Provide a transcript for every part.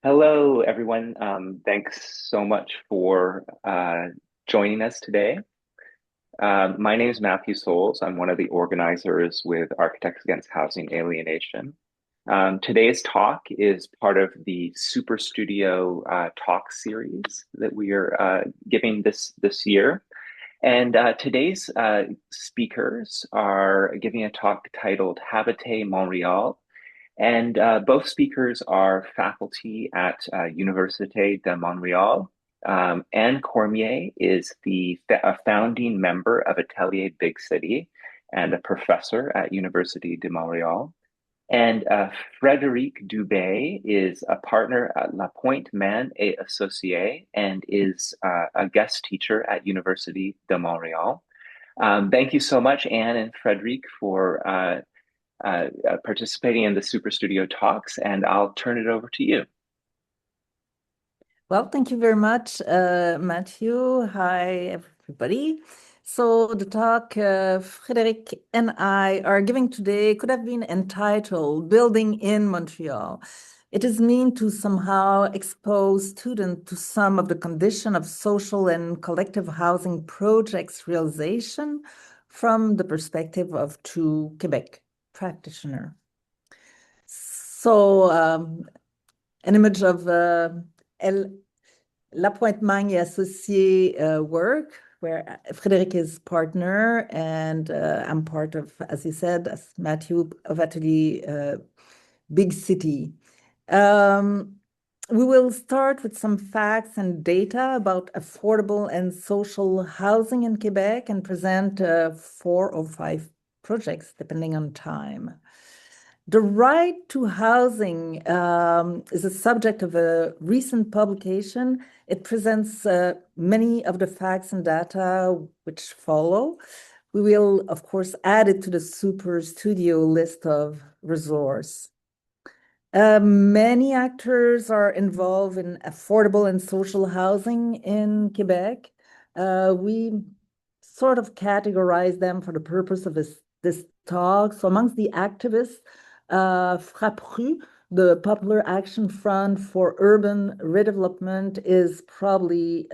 Hello, everyone. Thanks so much for joining us today. My name is Matthew Souls. I'm one of the organizers with Architects Against Housing Alienation. Today's talk is part of the Superstudio Talk series that we are giving this year. And today's speakers are giving a talk titled Habiter Montréal. And both speakers are faculty at Université de Montréal. Anne Cormier is a founding member of Atelier Big City and a professor at Université de Montréal. And Frédéric Dubé is a partner at La Pointe Man et Associés and is a guest teacher at Université de Montréal. Thank you so much, Anne and Frédéric, for participating in the Superstudio Talks, and I'll turn it over to you. Well, thank you very much, Matthew. Hi, everybody. So the talk Frédéric and I are giving today could have been entitled Building in Montreal. It is meant to somehow expose students to some of the condition of social and collective housing projects realization from the perspective of two Quebec practitioners. So an image of La Pointe Man et Associés work, where Frédéric is partner, and I'm part of, as he said, as Matthew, of Atelier Big City. We will start with some facts and data about affordable and social housing in Quebec and present 4 or 5 projects, depending on time. The right to housing is a subject of a recent publication. It presents many of the facts and data which follow. We will, of course, add it to the Superstudio list of resources. Many actors are involved in affordable and social housing in Quebec. We sort of categorize them for the purpose of this talk. So amongst the activists, FRAPRU, the Popular Action Front for Urban Redevelopment, is probably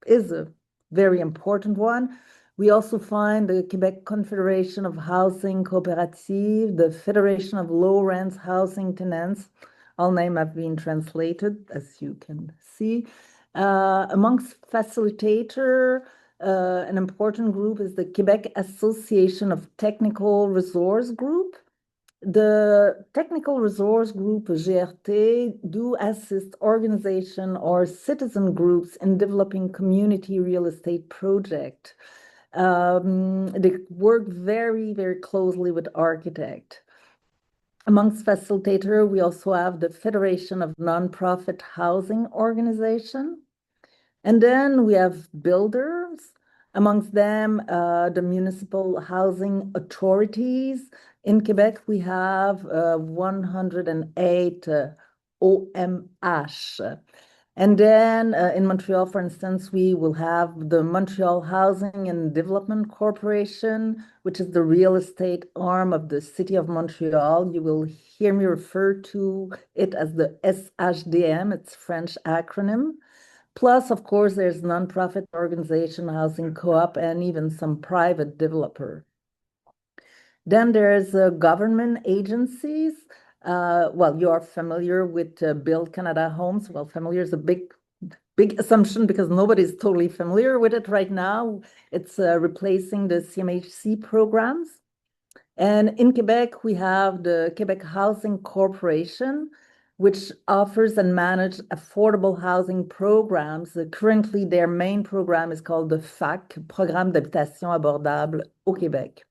is a very important one. We also find the Quebec Confederation of Housing Cooperative, the Federation of Low Rent Housing Tenants. All names have been translated, as you can see. Amongst facilitator, an important group is the Quebec Association of Technical Resource Group. The Technical Resource Group, GRT, do assist organization or citizen groups in developing community real estate projects. They work very, very closely with architects. Amongst facilitators, we also have the Federation of Nonprofit Housing Organization. And then we have builders, amongst them the municipal housing authorities. In Quebec, we have 108 OMH. And then in Montreal, for instance, we will have the Montreal Housing and Development Corporation, which is the real estate arm of the City of Montreal. You will hear me refer to it as the SHDM, it's French acronym. Plus, of course, there's nonprofit organization, housing co-op, and even some private developer. Then there's government agencies. Well, you are familiar with Build Canada Homes. Well, familiar is a big assumption because nobody's totally familiar with it right now. It's replacing the CMHC programs. And in Quebec, we have the Quebec Housing Corporation, which offers and manages affordable housing programs. Currently, their main program is called the FAC, Programme d'habitation abordable au Québec.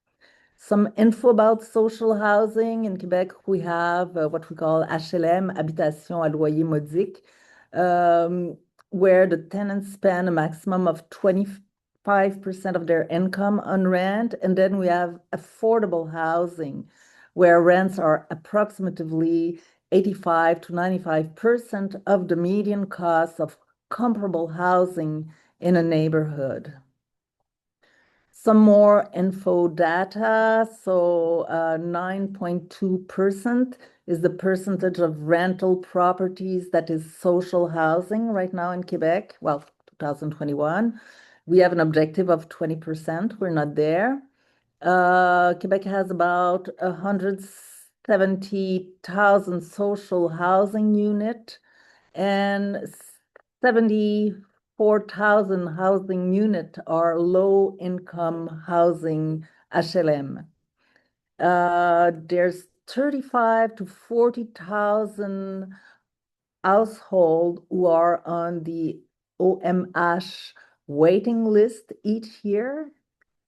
Some info about social housing. In Quebec, we have what we call HLM, Habitation à loyer modique, where the tenants spend a maximum of 25% of their income on rent. And then we have affordable housing, where rents are approximately 85 to 95% of the median cost of comparable housing in a neighborhood. Some more info data. So 9.2% is the percentage of rental properties that is social housing right now in Quebec. Well, 2021. We have an objective of 20%. We're not there. Quebec has about 170,000 social housing unit and 74,000 housing unit are low-income housing HLM. There's 35 to 40,000 households who are on the OMH waiting list each year.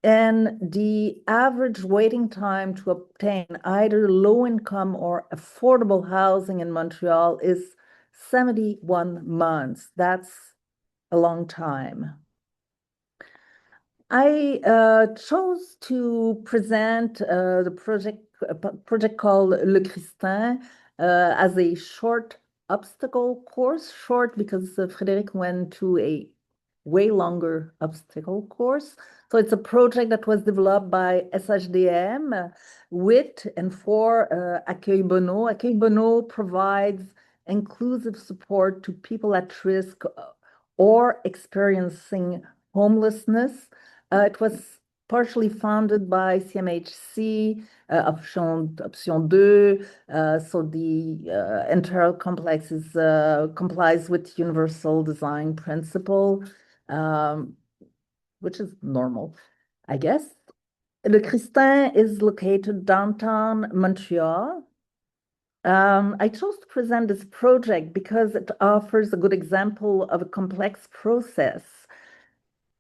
And the average waiting time to obtain either low-income or affordable housing in Montreal is 71 months. That's a long time. I chose to present the project called Le Christin as a short obstacle course, short because Frédéric went to a way longer obstacle course. So it's a project that was developed by SHDM with and for Accueil Bono. Accueil Bono provides inclusive support to people at risk or experiencing homelessness. It was partially funded by CMHC, Option 2. So the entire complex is, complies with universal design principle, which is normal, I guess. Le Christin is located downtown Montreal. I chose to present this project because it offers a good example of a complex process.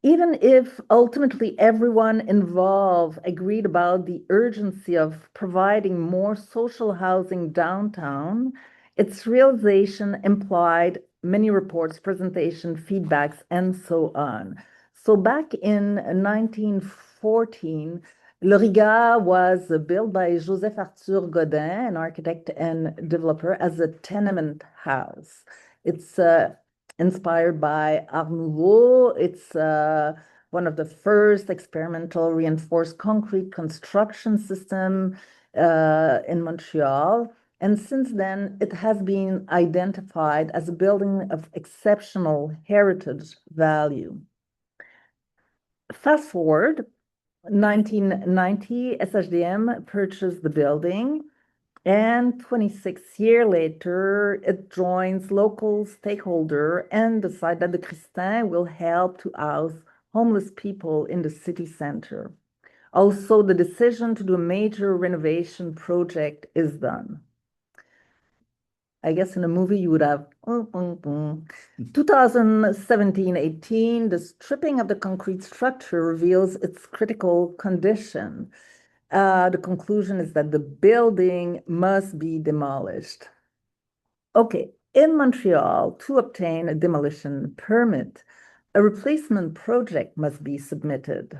Even if ultimately everyone involved agreed about the urgency of providing more social housing downtown, its realization implied many reports, presentation, feedbacks, and so on. So back in 1914, Le Riga was built by Joseph Arthur Godin, an architect and developer, as a tenement house. It's inspired by Art Nouveau. It's one of the first experimental reinforced concrete construction system in Montreal. And since then, it has been identified as a building of exceptional heritage value. Fast forward, 1990, SHDM purchased the building, and 26 years later, it joins local stakeholder and decide that the Christin will help to house homeless people in the city center. Also, the decision to do a major renovation project is done. I guess in a movie you would have 2017-18, the stripping of the concrete structure reveals its critical condition. The conclusion is that the building must be demolished. Okay, in Montreal, to obtain a demolition permit, a replacement project must be submitted.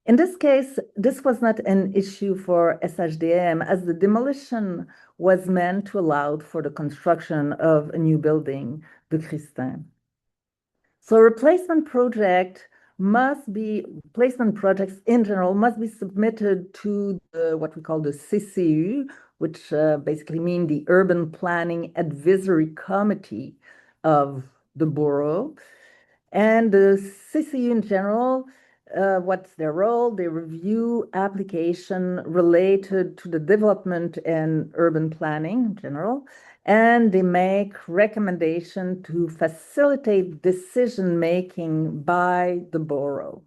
In this case, this was not an issue for SHDM as the demolition was meant to allow for the construction of a new building, the Christin. So replacement projects in general must be submitted to what we call the CCU, which basically means the Urban Planning Advisory Committee of the borough. And the CCU in general, what's their role? They review application related to the development and urban planning in general, and they make recommendation to facilitate decision-making by the borough.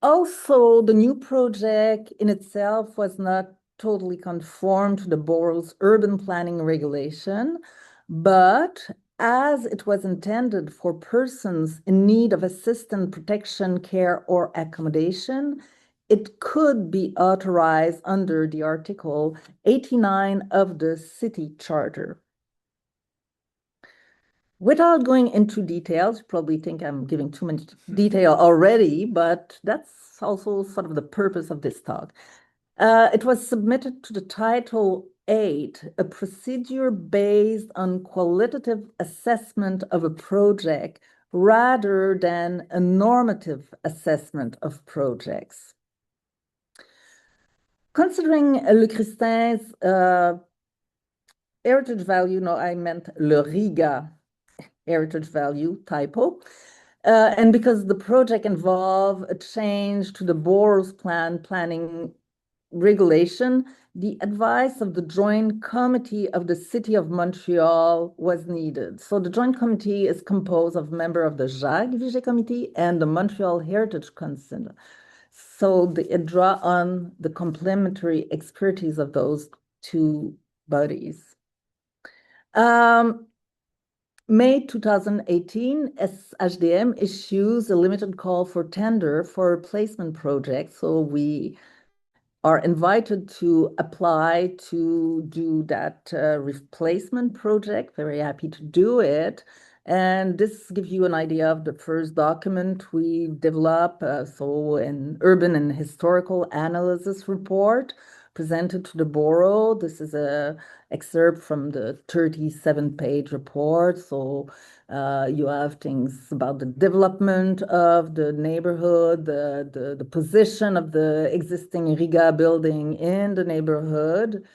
Also, the new project in itself was not totally conform to the borough's urban planning regulation, but as it was intended for persons in need of assistance, protection, care, or accommodation, it could be authorized under the Article 89 of the City Charter. Without going into details, you probably think I'm giving too much detail already, but that's also sort of the purpose of this talk. It was submitted to the Title 8, a procedure based on qualitative assessment of a project rather than a normative assessment of projects. Considering Le Christin's heritage value, no, I meant Le Riga heritage value, typo. And because the project involved a change to the borough's planning regulation, the advice of the Joint Committee of the City of Montreal was needed. So the Joint Committee is composed of members of the Jacques Vigée Committee and the Montreal Heritage Council. So it draw on the complementary expertise of those two bodies. May 2018, SHDM issues a limited call for tender for a replacement project. So we are invited to apply to do that replacement project. Very happy to do it. And this gives you an idea of the first document we developed. So an urban and historical analysis report presented to the borough. This is an excerpt from the 37-page report. So you have things about the development of the neighborhood, the position of the existing Riga building in the neighborhood,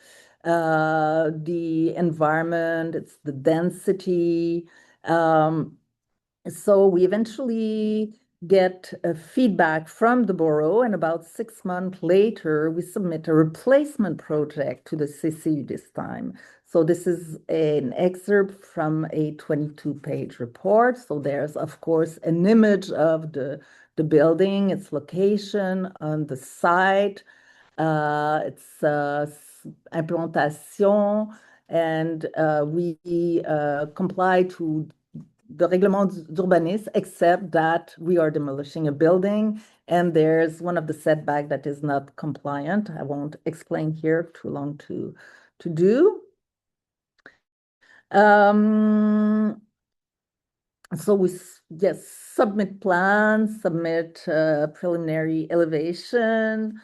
the environment, it's the density. So we eventually get feedback from the borough, and about 6 months later, we submit a replacement project to the CCU this time. So this is an excerpt from a 22-page report. So there's, of course, an image of the building, its location on the site, its implantation, and we comply to the règlement d'urbanisme, except that we are demolishing a building and there's one of the setback that is not compliant. I won't explain here, too long to do. So we submit plans, submit preliminary elevation,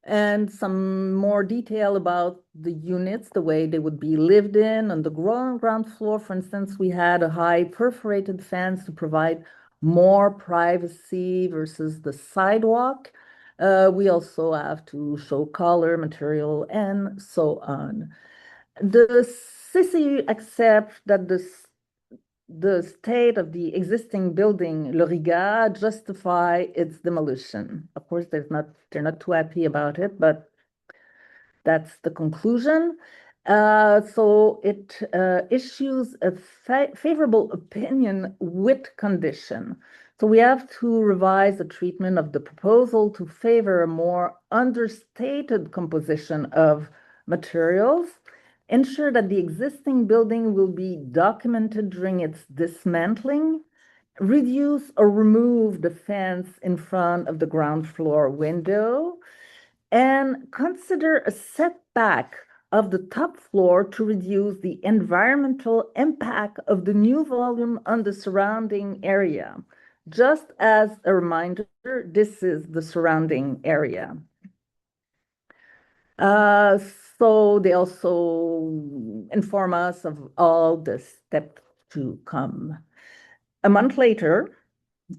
and some more detail about the units, the way they would be lived in. On the ground floor, for instance, we had a high perforated fence to provide more privacy versus the sidewalk. We also have to show color, material, and so on. The CCU accepts that the state of the existing building, Le Riga, justify its demolition. Of course, they're not too happy about it, but that's the conclusion. So it issues a favorable opinion with condition. So we have to revise the treatment of the proposal to favor a more understated composition of materials, ensure that the existing building will be documented during its dismantling, reduce or remove the fence in front of the ground floor window, and consider a setback of the top floor to reduce the environmental impact of the new volume on the surrounding area. Just as a reminder, this is the surrounding area. So they also inform us of all the steps to come. A month later,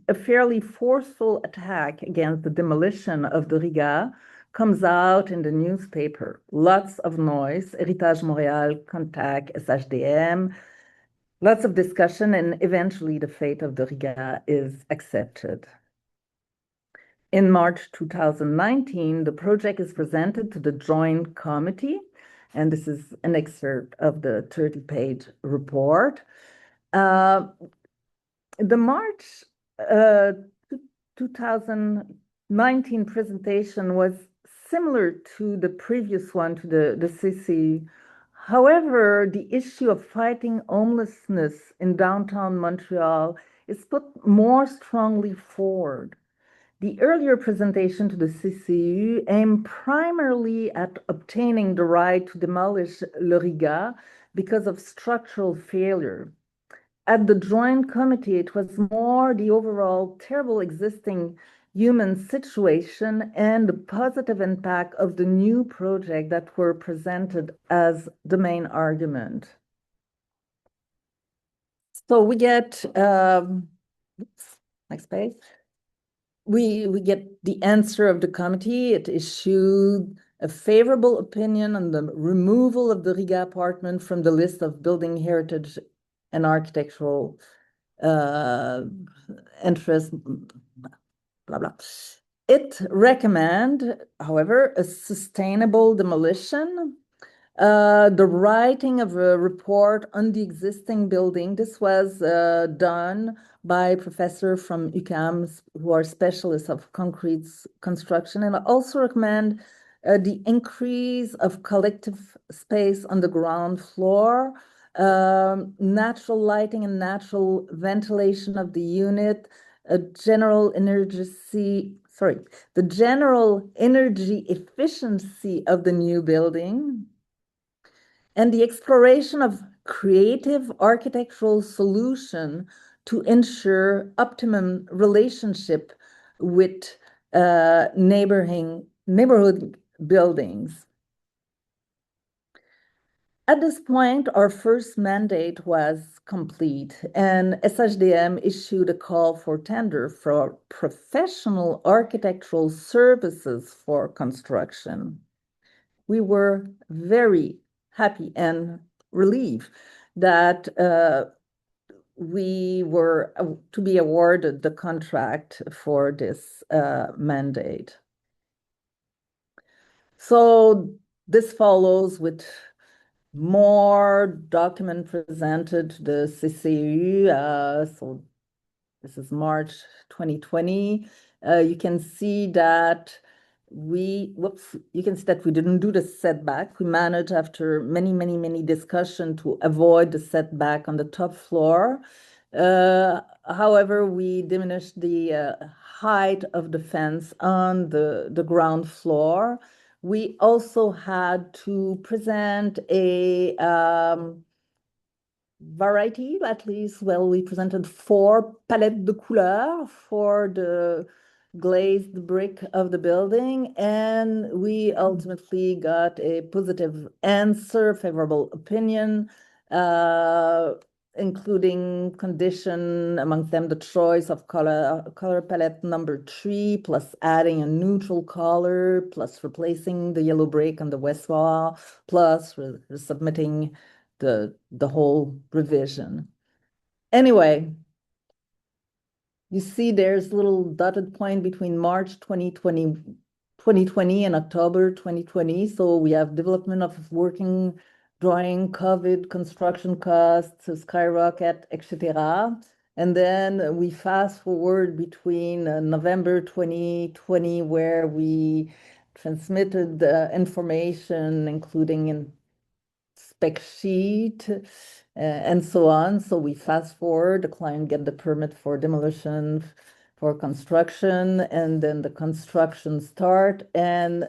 a fairly forceful attack against the demolition of the Riga comes out in the newspaper. Lots of noise. Héritage Montréal contact SHDM. Lots of discussion, and eventually the fate of the Riga is accepted. In March 2019, the project is presented to the Joint Committee, and this is an excerpt of the 30-page report. The March 2019 presentation was similar to the previous one, to the CC. However, the issue of fighting homelessness in downtown Montreal is put more strongly forward. The earlier presentation to the CCU aimed primarily at obtaining the right to demolish Le Riga because of structural failure. At the Joint Committee, it was more the overall terrible existing human situation and the positive impact of the new project that were presented as the main argument. So we get, next page. we get the answer of the committee. It issued a favorable opinion on the removal of the Riga apartment from the list of building heritage and architectural interest, blah, blah. It recommend, however, a sustainable demolition, the writing of a report on the existing building. This was done by professor from UQAM who are specialists of concrete construction, and I also recommend the increase of collective space on the ground floor, natural lighting and natural ventilation of the unit, the general energy efficiency of the new building, and the exploration of creative architectural solution to ensure optimum relationship with neighborhood buildings. At this point, our first mandate was complete, and SHDM issued a call for tender for professional architectural services for construction. We were very happy and relieved that we were to be awarded the contract for this mandate. So this follows with more document presented to the CCU. So this is March 2020. You can see that we didn't do the setback. We managed after many discussion to avoid the setback on the top floor. However, we diminished the height of the fence on the ground floor. We also had to present a variety, at least, well, we presented 4 palettes de couleurs for the glazed brick of the building, and we ultimately got a positive answer, favorable opinion, including condition, amongst them the choice of color palette number 3, plus adding a neutral color, plus replacing the yellow brick on the west wall, plus submitting the whole revision. Anyway, you see there's a little dotted point between March 2020 and October 2020. So we have development of working drawing, COVID, construction costs, skyrocket, etc. And then we fast forward between November 2020, where we transmitted the information, including in spec sheet and so on. So we fast forward, the client get the permit for demolition, for construction, and then the construction start. And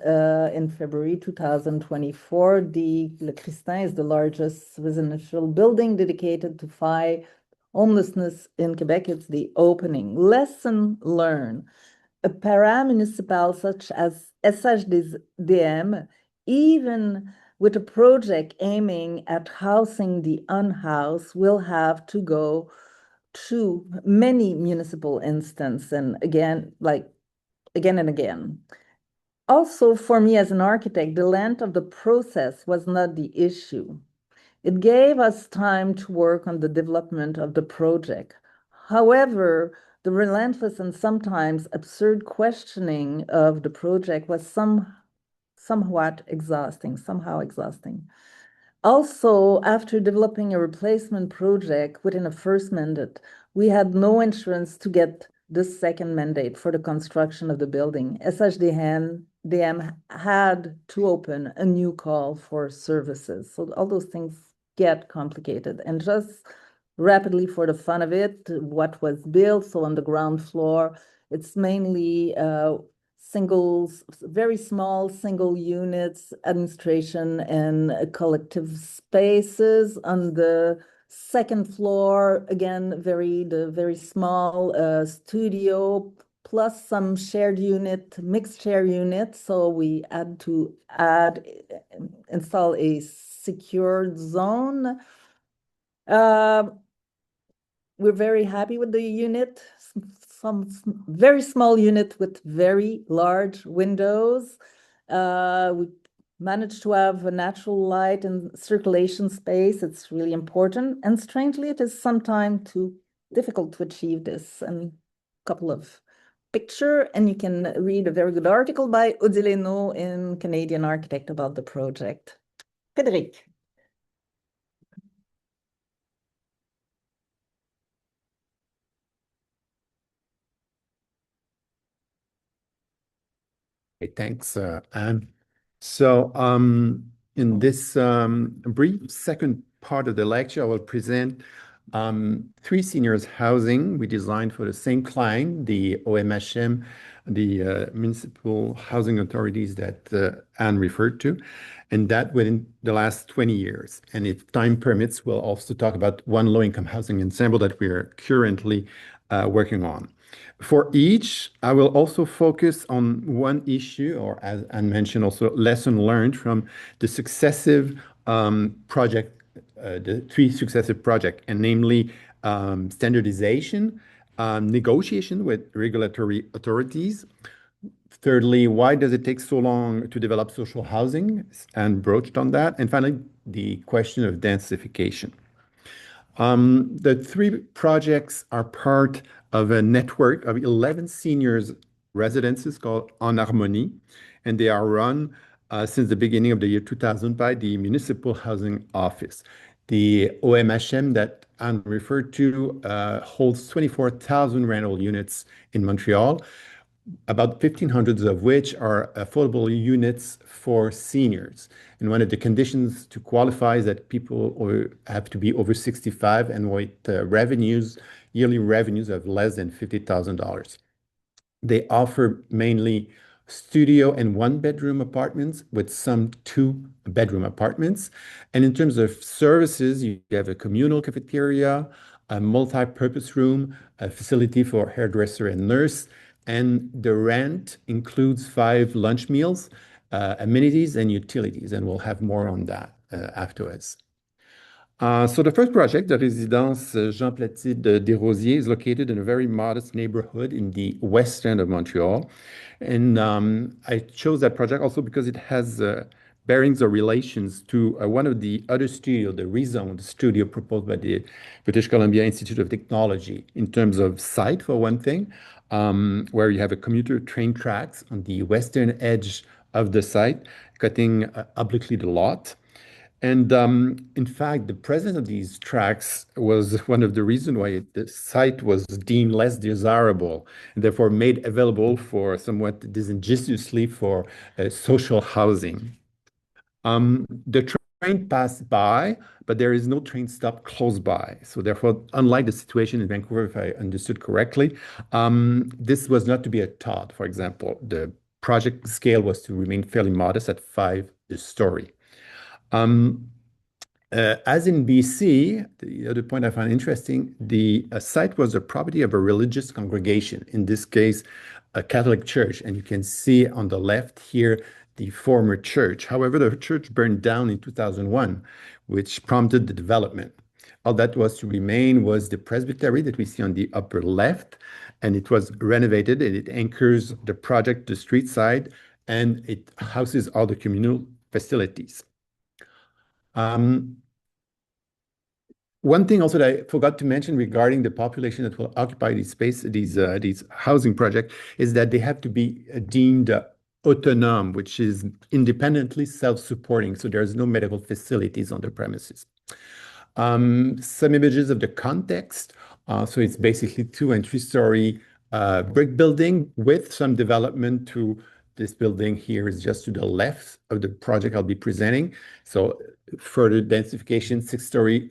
in February 2024, the Le Christin is the largest residential building dedicated to fight homelessness in Quebec. It's the opening. Lesson learned. A para-municipal such as SHDM, even with a project aiming at housing the unhoused, will have to go through many municipal instances, and again and again. Also, for me as an architect, the length of the process was not the issue. It gave us time to work on the development of the project. However, the relentless and sometimes absurd questioning of the project was somehow exhausting. Also, after developing a replacement project within a first mandate, we had no insurance to get the second mandate for the construction of the building. SHDM had to open a new call for services. So all those things get complicated. And just rapidly, for the fun of it, what was built, so on the ground floor, it's mainly very small single units, administration and collective spaces. On the second floor, again, the very small studio, plus some mixed share unit. So we had to install a secured zone. We're very happy with the unit. some very small unit with very large windows. We managed to have a natural light and circulation space. It's really important. And strangely, it is sometimes too difficult to achieve this. And a couple of picture, and you can read a very good article by Odileno in Canadian Architect about the project. Frédéric. Okay, thanks, Anne. In this brief second part of the lecture, I will present three seniors housing we designed for the same client, the OMHM, the municipal housing authorities that Anne referred to, and that within the last 20 years. And if time permits, we'll also talk about one low-income housing ensemble that we are currently working on. For each, I will also focus on one issue, or as Anne mentioned, also lesson learned from the successive project, the three successive projects, and namely standardization, negotiation with regulatory authorities. Thirdly, why does it take so long to develop social housing, and broached on that. And finally, the question of densification. The three projects are part of a network of 11 seniors residences called En Harmonie, and they are run since the beginning of the year 2000 by the Municipal Housing Office. The OMHM that Anne referred to holds 24,000 rental units in Montreal, about 1,500 of which are affordable units for seniors. And one of the conditions to qualify is that people have to be over 65 and with yearly revenues of less than $50,000. They offer mainly studio and one-bedroom apartments with some two-bedroom apartments. And in terms of services, you have a communal cafeteria, a multi-purpose room, a facility for hairdresser and nurse, and the rent includes 5 lunch meals, amenities, and utilities, and we'll have more on that afterwards. So the first project, the Résidence Jean-Platide Desrosiers, is located in a very modest neighborhood in the west end of Montreal. And I chose that project also because it has bearings or relations to one of the other studios, the rezoned studio proposed by the British Columbia Institute of Technology, in terms of site, for one thing, where you have a commuter train tracks on the western edge of the site, cutting obliquely the lot. And in fact, the presence of these tracks was one of the reasons why the site was deemed less desirable, and therefore made available for somewhat disingenuously for social housing. The train passed by, but there is no train stop close by. So therefore, unlike the situation in Vancouver, if I understood correctly, this was not to be a thought. For example, the project scale was to remain fairly modest at 5 story. As in BC, the other point I find interesting, the site was the property of a religious congregation, in this case, a Catholic church. And you can see on the left here the former church. However, the church burned down in 2001, which prompted the development. All that was to remain was the presbytery that we see on the upper left, and it was renovated, and it anchors the project to the street side, and it houses all the communal facilities. One thing also that I forgot to mention regarding the population that will occupy these housing projects, is that they have to be deemed autonome, which is independently self-supporting. So there's no medical facilities on the premises. Some images of the context. So it's basically 2- and 3-story brick building with some development to this building here is just to the left of the project I'll be presenting. So further densification, 6-story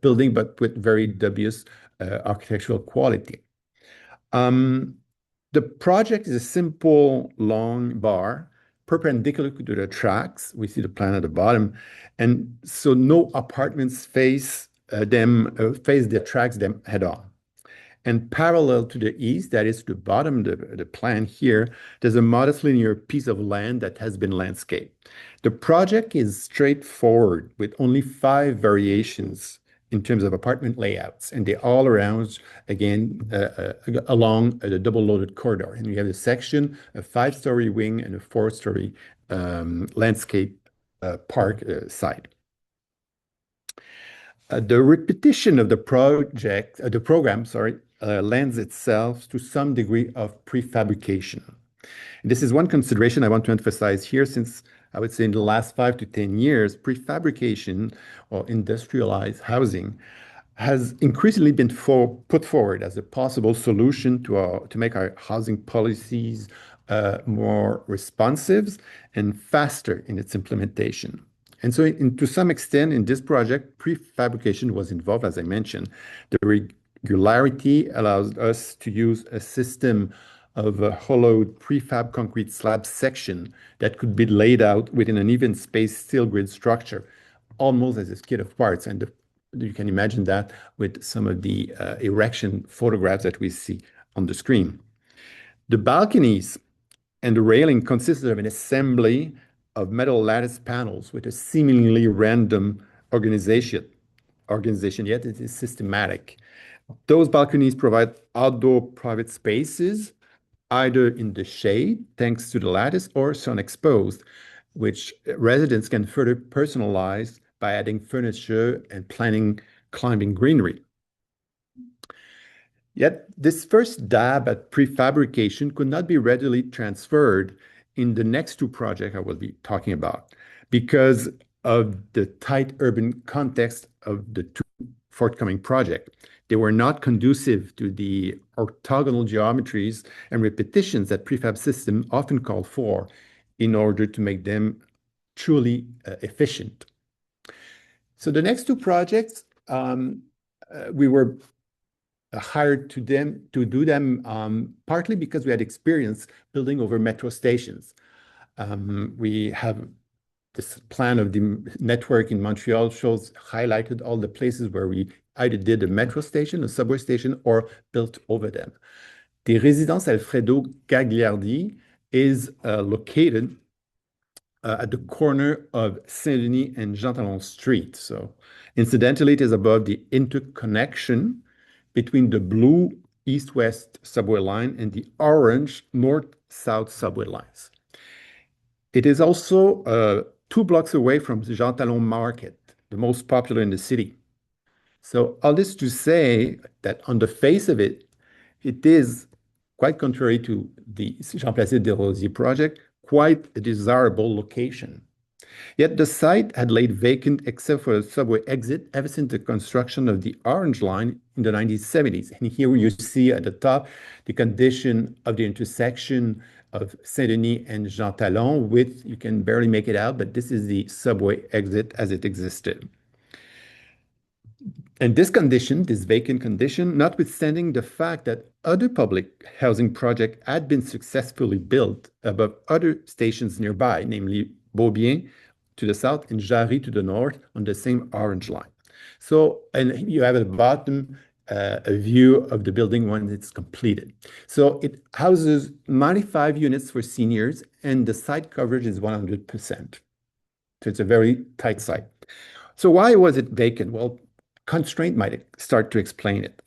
building, but with very dubious architectural quality. The project is a simple long bar perpendicular to the tracks. We see the plan at the bottom. And so no apartments face the tracks them head on. And parallel to the east, that is to the bottom of the plan here, there's a modest linear piece of land that has been landscaped. The project is straightforward with only 5 variations in terms of apartment layouts, and they all around, again, along the double-loaded corridor. And you have a section, a 5-story wing, and a 4-story landscape park side. The repetition of the program, lends itself to some degree of prefabrication. And this is one consideration I want to emphasize here, since I would say in the last 5 to 10 years, prefabrication or industrialized housing has increasingly been put forward as a possible solution to make our housing policies more responsive and faster in its implementation. And so to some extent in this project, prefabrication was involved, as I mentioned. The regularity allows us to use a system of a hollowed prefab concrete slab section that could be laid out within an even space steel grid structure, almost as a skid of parts. And you can imagine that with some of the erection photographs that we see on the screen. The balconies and the railing consisted of an assembly of metal lattice panels with a seemingly random organization, yet it is systematic. Those balconies provide outdoor private spaces, either in the shade, thanks to the lattice, or sun exposed, which residents can further personalize by adding furniture and planting climbing greenery. Yet this first dab at prefabrication could not be readily transferred in the next two projects I will be talking about because of the tight urban context of the two forthcoming projects. They were not conducive to the orthogonal geometries and repetitions that prefab systems often call for in order to make them truly efficient. So the next two projects, we were hired to do them partly because we had experience building over metro stations. We have this plan of the network in Montreal highlighted all the places where we either did a metro station, a subway station, or built over them. The Résidence Alfredo Gagliardi is located at the corner of Saint-Denis and Jean Talon Street. So incidentally, it is above the interconnection between the blue east-west subway line and the orange north-south subway lines. It is also 2 blocks away from the Jean Talon Market, the most popular in the city. So all this to say that on the face of it, it is, quite contrary to the Jean-Placide Desrosiers project, quite a desirable location. Yet the site had laid vacant except for a subway exit ever since the construction of the Orange Line in the 1970s. And here you see at the top the condition of the intersection of Saint-Denis and Jean Talon with, you can barely make it out, but this is the subway exit as it existed. And this condition, this vacant condition, notwithstanding the fact that other public housing projects had been successfully built above other stations nearby, namely Beaubien to the south and Jarry to the north on the same Orange Line. So, and you have at the bottom a view of the building when it's completed. So it houses 95 units for seniors and the site coverage is 100%. So it's a very tight site. So why was it vacant? Well, constraint might start to explain it.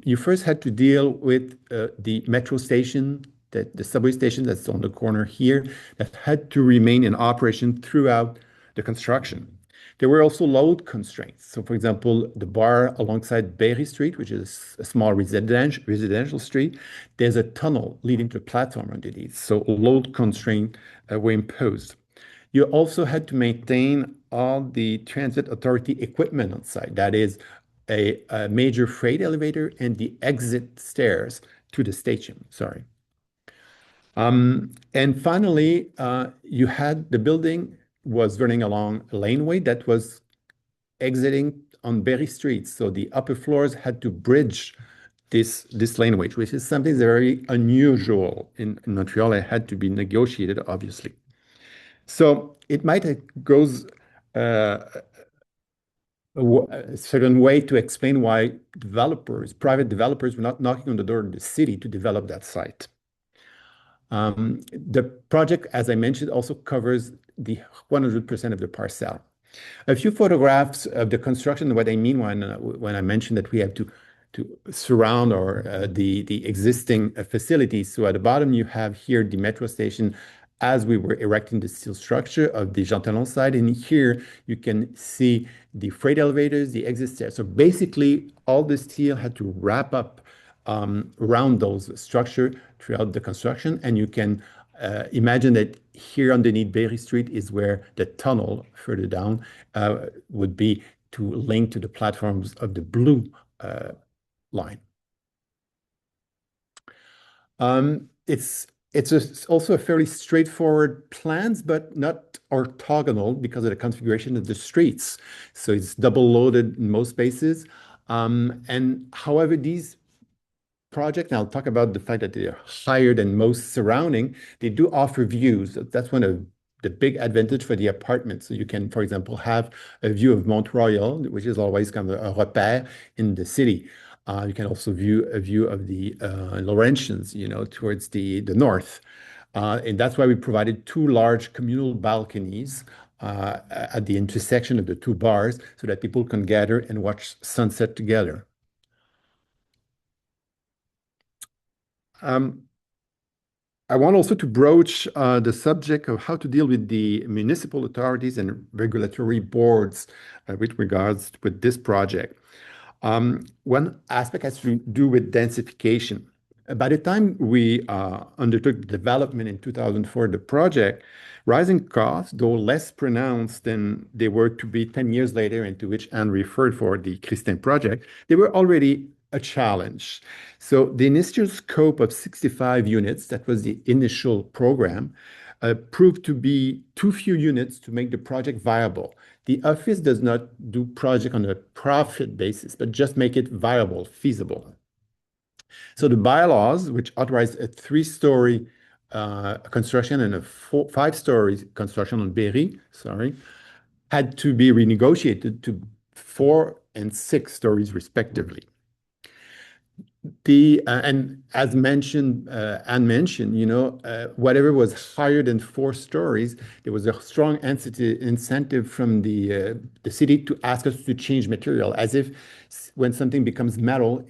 You first had to deal with the metro station, the subway station that's on the corner here, that had to remain in operation throughout the construction. There were also load constraints. So for example, the bar alongside Berry Street, which is a small residential street, there's a tunnel leading to a platform underneath. So load constraints were imposed. You also had to maintain all the transit authority equipment on site. That is a major freight elevator and the exit stairs to the station, sorry. And finally, you had the building was running along a laneway that was exiting on Berry Street. So the upper floors had to bridge this laneway, which is something very unusual in Montreal. It had to be negotiated, obviously. So it might goes a certain way to explain why private developers were not knocking on the door of the city to develop that site. The project, as I mentioned, also covers the 100% of the parcel. A few photographs of the construction, what I mean when I mention that we have to surround or the existing facilities. So at the bottom, you have here the metro station as we were erecting the steel structure of the Jean Talon side. And here you can see the freight elevators, the exit stairs. So basically, all the steel had to wrap up around those structure throughout the construction. And you can imagine that here underneath Berry Street is where the tunnel further down would be to link to the platforms of the blue line. Also a fairly straightforward plans, but not orthogonal because of the configuration of the streets. So it's double loaded in most spaces. And however, these projects, and I'll talk about the fact that they are higher than most surrounding, they do offer views. That's one of the big advantage for the apartment. So you can, for example, have a view of Mont Royal, which is always kind of a repère in the city. You can also view a view of the Laurentians, towards the north. And that's why we provided two large communal balconies at the intersection of the two bars so that people can gather and watch sunset together. I want also to broach the subject of how to deal with the municipal authorities and regulatory boards with regards with this project. One aspect has to do with densification. By the time we undertook development in 2004, the project, rising costs, though less pronounced than they were to be 10 years later, into which Anne referred for the Christin project, they were already a challenge. So the initial scope of 65 units, that was the initial program, proved to be too few units to make the project viable. The office does not do project on a profit basis, but just make it viable, feasible. So the bylaws, which authorize a 3-story construction and a 5-story construction on Berry, had to be renegotiated to 4 and 6 stories respectively. And as mentioned, Anne mentioned, whatever was higher than 4 stories, there was a strong incentive from the city to ask us to change material, as if when something becomes metal,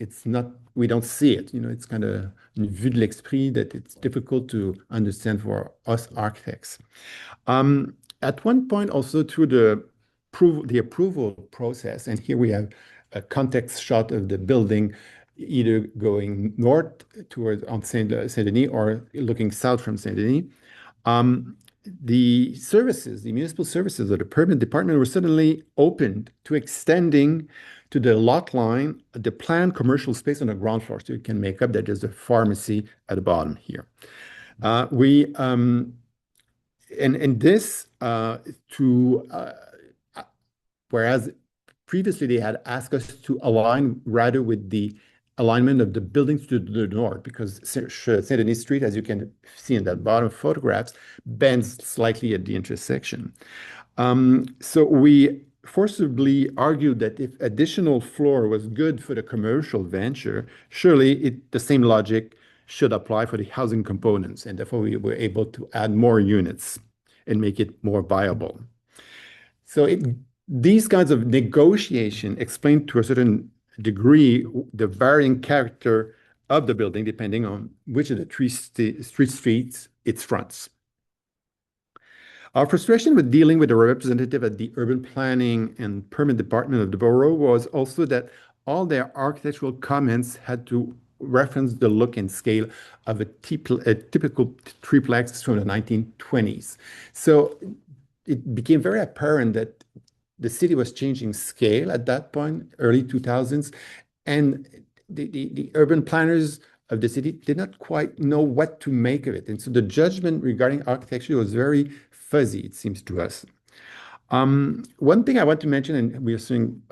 we don't see it. It's kind of une vue de l'esprit that it's difficult to understand for us architects. At one point, also through the approval process, and here we have a context shot of the building, either going north towards on Saint-Denis or looking south from Saint-Denis. The municipal services of the permit department were suddenly opened to extending to the lot line the planned commercial space on the ground floor. So you can make up that there's a pharmacy at the bottom here. Whereas previously they had asked us to align rather with the alignment of the buildings to the north, because Saint-Denis Street, as you can see in that bottom photographs, bends slightly at the intersection. So we forcibly argued that if additional floor was good for the commercial venture, surely the same logic should apply for the housing components, and therefore we were able to add more units and make it more viable. So these kinds of negotiation explain to a certain degree the varying character of the building depending on which of the three streets it fronts. Our frustration with dealing with a representative at the urban planning and permit department of the borough was also that all their architectural comments had to reference the look and scale of a typical triplex from the 1920s. So it became very apparent that the city was changing scale at that point, early 2000s, and the urban planners of the city did not quite know what to make of it. And so the judgment regarding architecture was very fuzzy, it seems to us. One thing I want to mention, and we are seeing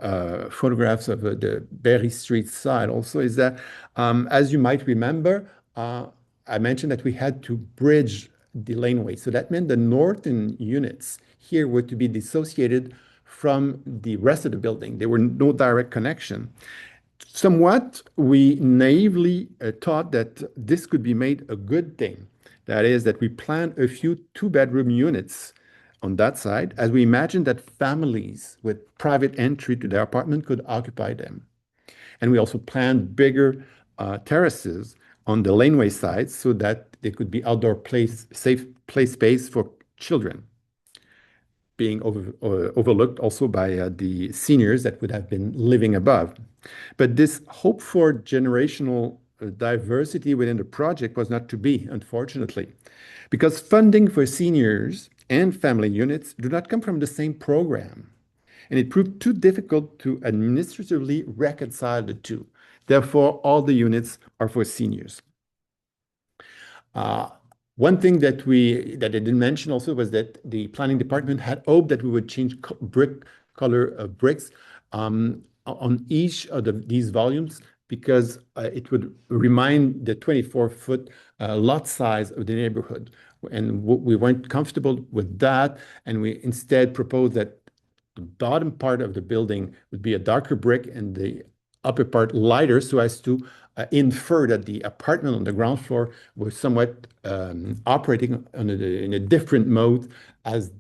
photographs of the Berry Street side also, is that, as you might remember, I mentioned that we had to bridge the laneway. So that meant the northern units here were to be dissociated from the rest of the building. There were no direct connection. Somewhat, we naively thought that this could be made a good thing. That is, that we planned a few 2-bedroom units on that side, as we imagined that families with private entry to their apartment could occupy them. And we also planned bigger terraces on the laneway side so that there could be outdoor safe play space for children, being overlooked also by the seniors that would have been living above. But this hope for generational diversity within the project was not to be, unfortunately, because funding for seniors and family units do not come from the same program. And it proved too difficult to administratively reconcile the two. Therefore, all the units are for seniors. One thing that I didn't mention also was that the planning department had hoped that we would change color of bricks on each of these volumes because it would remind the 24-foot lot size of the neighborhood. And we weren't comfortable with that. And we instead proposed that the bottom part of the building would be a darker brick and the upper part lighter so as to infer that the apartment on the ground floor was somewhat operating in a different mode as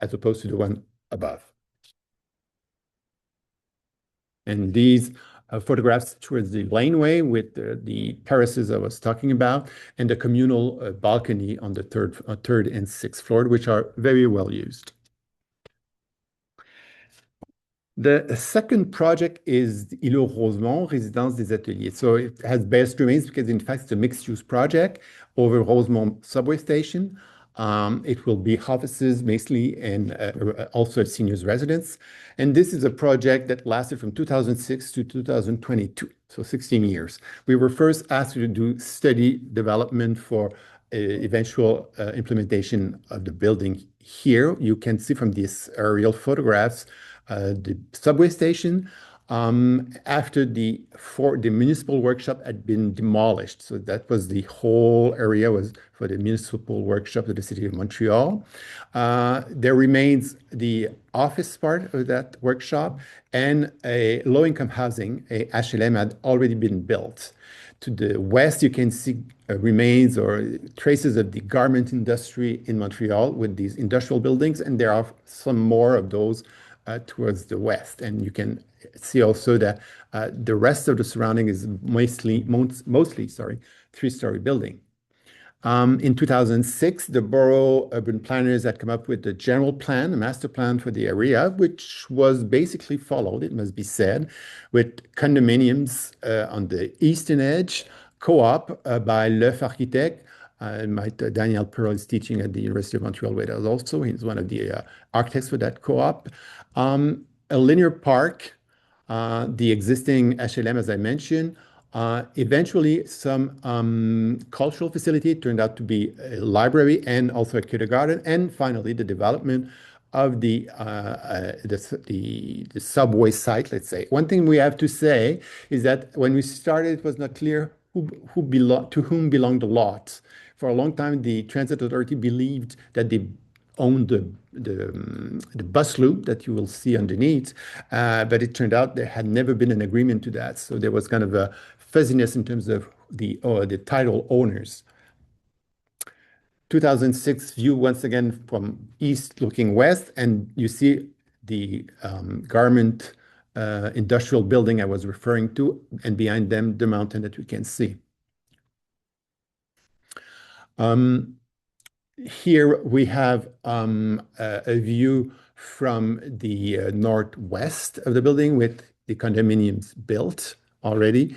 opposed to the one above. And these photographs towards the laneway with the terraces I was talking about and the communal balcony on the third and sixth floor, which are very well used. The second project is Îlot Rosemont, Résidence des Ateliers. So it has best remains because in fact it's a mixed-use project over Rosemont subway station. It will be offices mostly and also a seniors residence. And this is a project that lasted from 2006 to 2022, so 16 years. We were first asked to do study development for eventual implementation of the building here. You can see from these aerial photographs the subway station after the municipal workshop had been demolished. So that was the whole area was for the municipal workshop of the city of Montreal. There remains the office part of that workshop and a low-income housing, a HLM had already been built. To the west, you can see remains or traces of the garment industry in Montreal with these industrial buildings, and there are some more of those towards the west. And you can see also that the rest of the surrounding is mostly three-story building. In 2006, the borough urban planners had come up with the general plan, a master plan for the area, which was basically followed, it must be said, with condominiums on the eastern edge, co-op by L'Oeuf Architect. Daniel Pearl is teaching at the University of Montreal, where there's also, he's one of the architects for that co-op. A linear park, the existing HLM, as I mentioned, eventually some cultural facility turned out to be a library and also a kindergarten, and finally the development of the subway site, let's say. One thing we have to say is that when we started, it was not clear to whom belonged the lot. For a long time, the transit authority believed that they owned the bus loop that you will see underneath, but it turned out there had never been an agreement to that. So there was kind of a fuzziness in terms of the title owners. 2006 view once again from east looking west, and you see the garment industrial building I was referring to, and behind them the mountain that we can see. Here we have a view from the northwest of the building with the condominiums built already.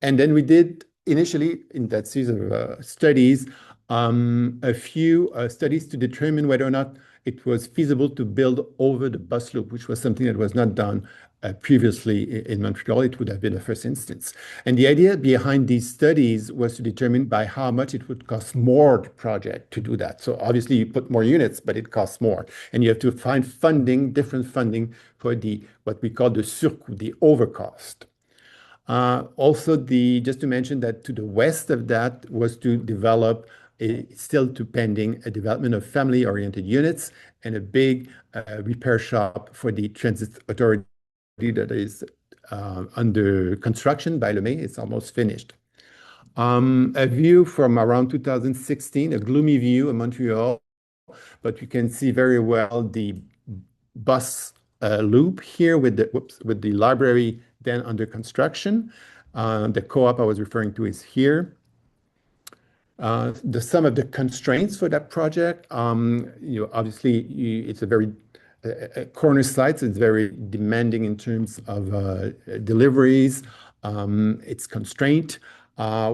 And then we did initially in that series of studies, a few studies to determine whether or not it was feasible to build over the bus loop, which was something that was not done previously in Montreal. It would have been a first instance. And the idea behind these studies was to determine by how much it would cost more the project to do that. So obviously you put more units, but it costs more. And you have to find funding, different funding for what we call the surcoût, the overcost. Also, just to mention that to the west of that was to develop still to pending a development of family-oriented units and a big repair shop for the transit authority that is under construction by Lemay. It's almost finished. A view from around 2016, a gloomy view of Montreal but you can see very well the bus loop here with the library then under construction. The co-op I was referring to is here. Some of the constraints for that project, obviously it's a very corner site, so it's very demanding in terms of deliveries. It's constraint.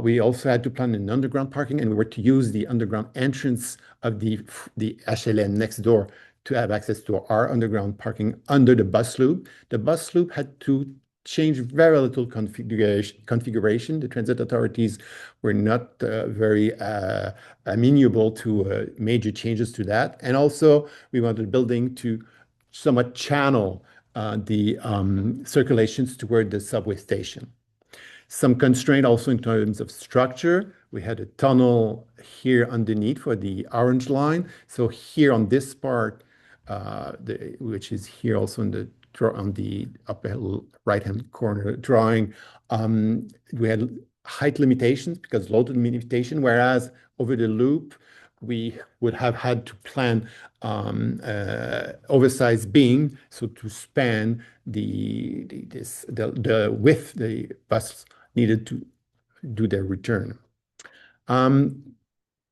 We also had to plan an underground parking, and we were to use the underground entrance of the HLN next door to have access to our underground parking under the bus loop. The bus loop had to change very little configuration. The transit authorities were not very amenable to major changes to that. And also, we wanted the building to somewhat channel the circulations toward the subway station. Some constraint also in terms of structure. We had a tunnel here underneath for the orange line. So here on this part, which is here also on the upper right-hand corner drawing, we had height limitations because load limitation, whereas over the loop, we would have had to plan oversized beam, so to span the width the bus needed to do their return.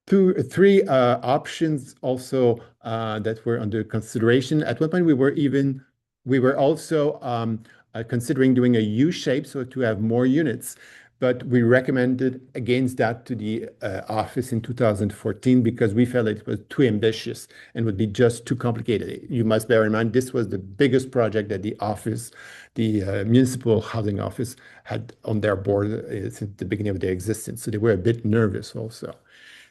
Three options also that were under consideration. At one point, we were also considering doing a U shape, so to have more units, but we recommended against that to the office in 2014 because we felt it was too ambitious and would be just too complicated. You must bear in mind, this was the biggest project that the office, the municipal housing office, had on their board since the beginning of their existence. So they were a bit nervous also.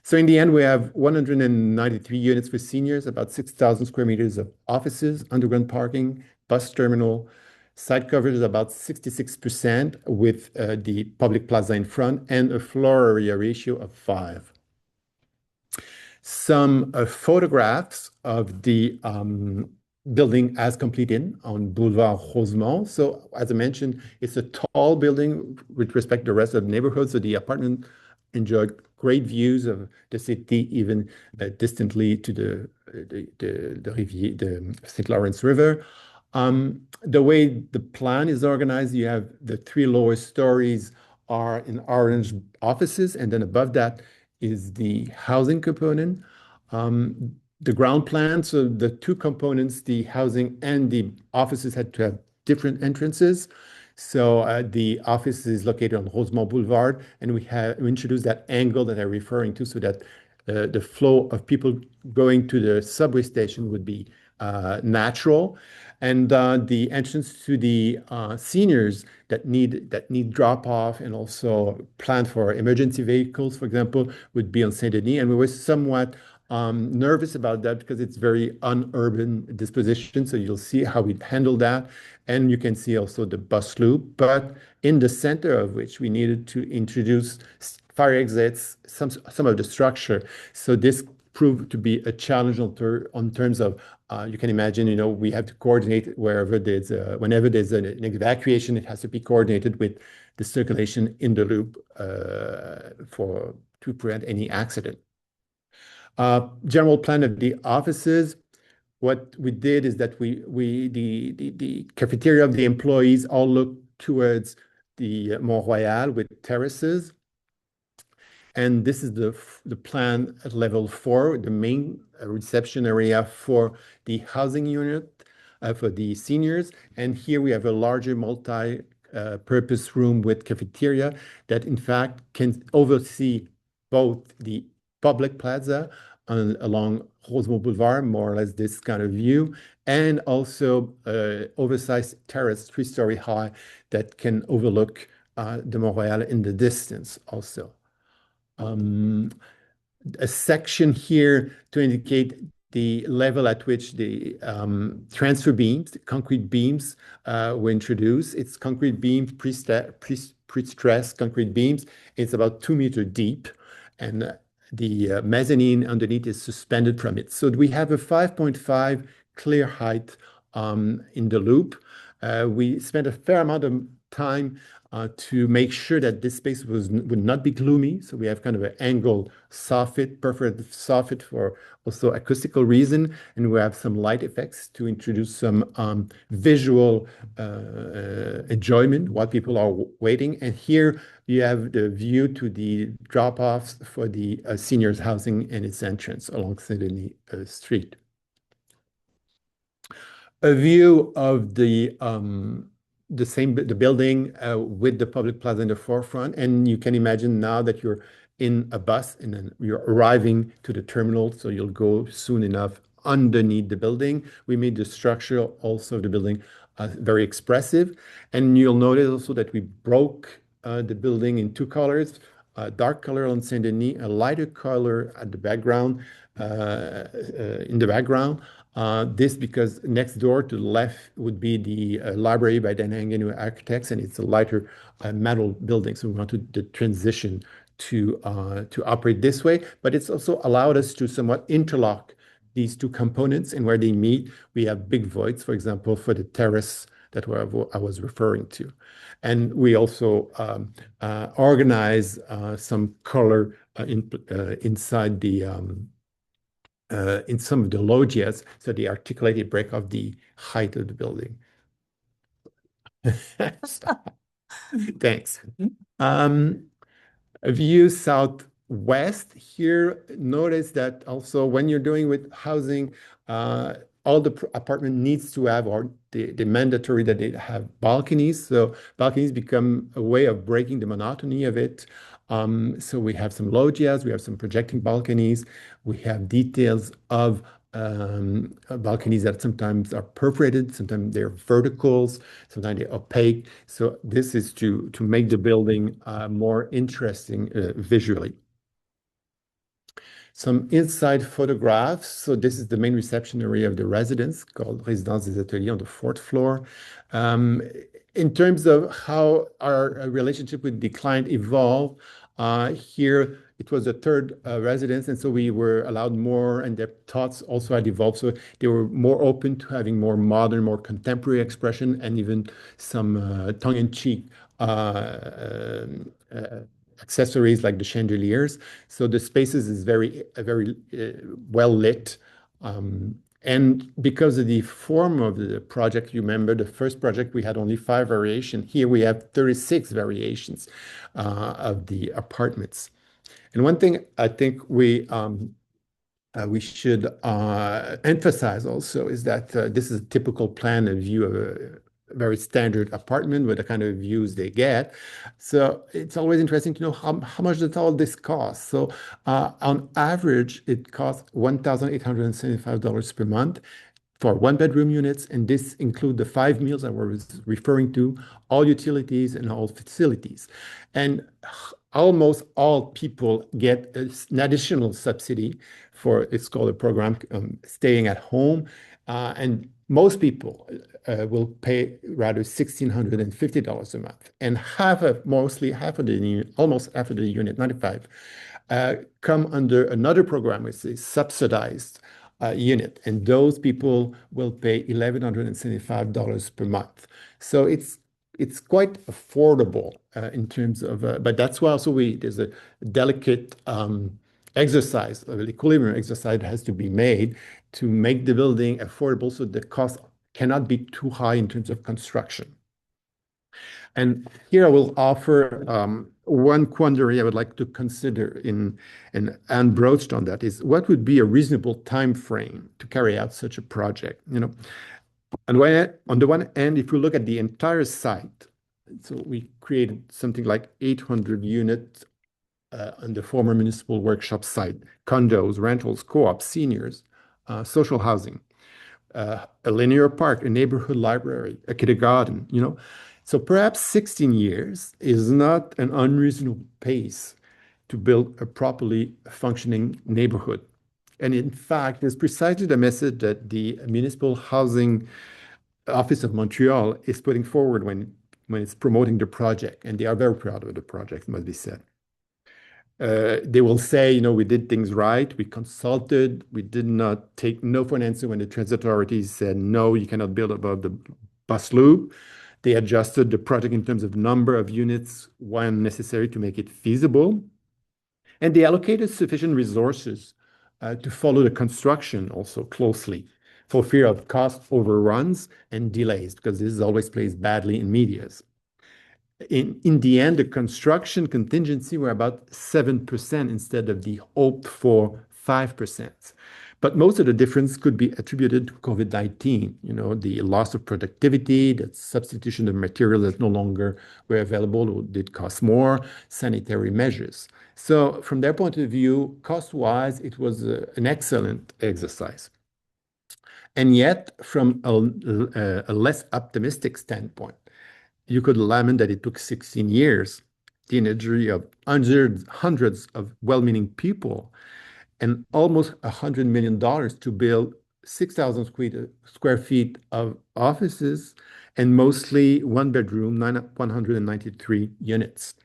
So in the end, we have 193 units for seniors, about 6,000 square meters of offices, underground parking, bus terminal. Site coverage is about 66% with the public plaza in front and a floor area ratio of 5. Some photographs of the building as completed on Boulevard Rosemont. So as I mentioned, it's a tall building with respect to the rest of the neighborhood. So the apartment enjoyed great views of the city, even distantly to the St. Lawrence River. The way the plan is organized, you have the 3 lower stories are in orange offices, and then above that is the housing component. The ground plan, so the 2 components, the housing and the offices, had to have different entrances. So the office is located on Rosemont Boulevard, and we introduced that angle that I'm referring to so that the flow of people going to the subway station would be natural. And the entrance to the seniors that need drop off and also plan for emergency vehicles, for example, would be on Saint Denis. And we were somewhat nervous about that because it's very unurban disposition. So you'll see how we handle that. And you can see also the bus loop, but in the center of which we needed to introduce fire exits, some of the structure. So this proved to be a challenge on terms of, you can imagine, we have to coordinate whenever there's an evacuation, it has to be coordinated with the circulation in the loop to prevent any accident. General plan of the offices. What we did is that the cafeteria of the employees all look towards the Mont Royal with terraces. And this is the plan at level 4, the main reception area for the housing unit for the seniors. And here we have a larger multi-purpose room with cafeteria that in fact can oversee both the public plaza along Rosemont Boulevard, more or less this kind of view, and also oversized terrace, 3-story high, that can overlook the Mont Royal in the distance also. A section here to indicate the level at which the transfer beams, the concrete beams, were introduced. It's concrete beams, pre-stressed concrete beams. It's about 2 meters deep, and the mezzanine underneath is suspended from it. So we have a 5.5 clear height in the loop. We spent a fair amount of time to make sure that this space would not be gloomy. So we have kind of an angled soffit, perforated soffit for also acoustical reason, and we have some light effects to introduce some visual enjoyment while people are waiting. And here you have the view to the drop-offs for the seniors housing and its entrance along Saint-Denis Street. A view of the building with the public plaza in the forefront, and you can imagine now that you're in a bus and then you're arriving to the terminal, so you'll go soon enough underneath the building. We made the structure also of the building very expressive, and you'll notice also that we broke the building in two colors, a dark color on Saint-Denis, a lighter color at the background, in the background. This because next door to the left would be the library by Danangan Architects, and it's a lighter metal building. So we want to transition to operate this way, but it's also allowed us to somewhat interlock these two components, and where they meet, we have big voids, for example, for the terrace that I was referring to. And we also organize some color inside in some of the loggias, so the articulated break of the height of the building. Thanks. A view southwest here. Notice that also when you're doing with housing, all the apartment needs to have, or the mandatory that they have balconies. So balconies become a way of breaking the monotony of it. So we have some loggias, we have some projecting balconies, we have details of balconies that sometimes are perforated, sometimes they're verticals, sometimes they're opaque. So this is to make the building more interesting visually. Some inside photographs. So this is the main reception area of the residence called Résidence des Ateliers on the 4th floor. In terms of how our relationship with the client evolved, here it was a third residence, and so we were allowed more, and their thoughts also had evolved. So they were more open to having more modern, more contemporary expression, and even some tongue-in-cheek accessories like the chandeliers. So the spaces is very well lit. And because of the form of the project, you remember the first project, we had only 5 variations. Here we have 36 variations of the apartments. And one thing I think we should emphasize also is that this is a typical plan and view of a very standard apartment with the kind of views they get. So it's always interesting to know how much does all this cost. So on average, it costs $1,875 per month for 1-bedroom units, and this includes the 5 meals I was referring to, all utilities and all facilities. And almost all people get an additional subsidy for, it's called a program, staying at home. And most people will pay rather $1,650 a month. And almost half of the unit, 95, come under another program, which is subsidized unit. And those people will pay $1,175 per month. So it's quite affordable in terms of, but that's why also there's a delicate exercise, an equilibrium exercise that has to be made to make the building affordable, so the cost cannot be too high in terms of construction. And here I will offer one quandary I would like to consider and Anne broached on that is what would be a reasonable time frame to carry out such a project, you know? And on the one hand, if you look at the entire site, so we created something like 800 units on the former municipal workshop site, condos, rentals, co-ops, seniors, social housing, a linear park, a neighborhood library, a kindergarten, you know. So perhaps 16 years is not an unreasonable pace to build a properly functioning neighborhood. And in fact, it's precisely the message that the Municipal Housing Office of Montreal is putting forward when it's promoting the project. And they are very proud of the project, must be said. They will say, you know, we did things right. We consulted. We did not take no for an answer when the transit authorities said, no, you cannot build above the bus loop. They adjusted the project in terms of number of units when necessary to make it feasible. And they allocated sufficient resources to follow the construction also closely for fear of cost overruns and delays, because this always plays badly in medias. In the end, the construction contingency were about 7% instead of the hoped for 5%. But most of the difference could be attributed to COVID-19, the loss of productivity, the substitution of material that no longer were available or did cost more, sanitary measures. So from their point of view, cost-wise, it was an excellent exercise. And yet, from a less optimistic standpoint, you could lament that it took 16 years, the energy of hundreds of well-meaning people, and almost $100 million to build 6,000 square feet of offices and mostly one bedroom, 193 units.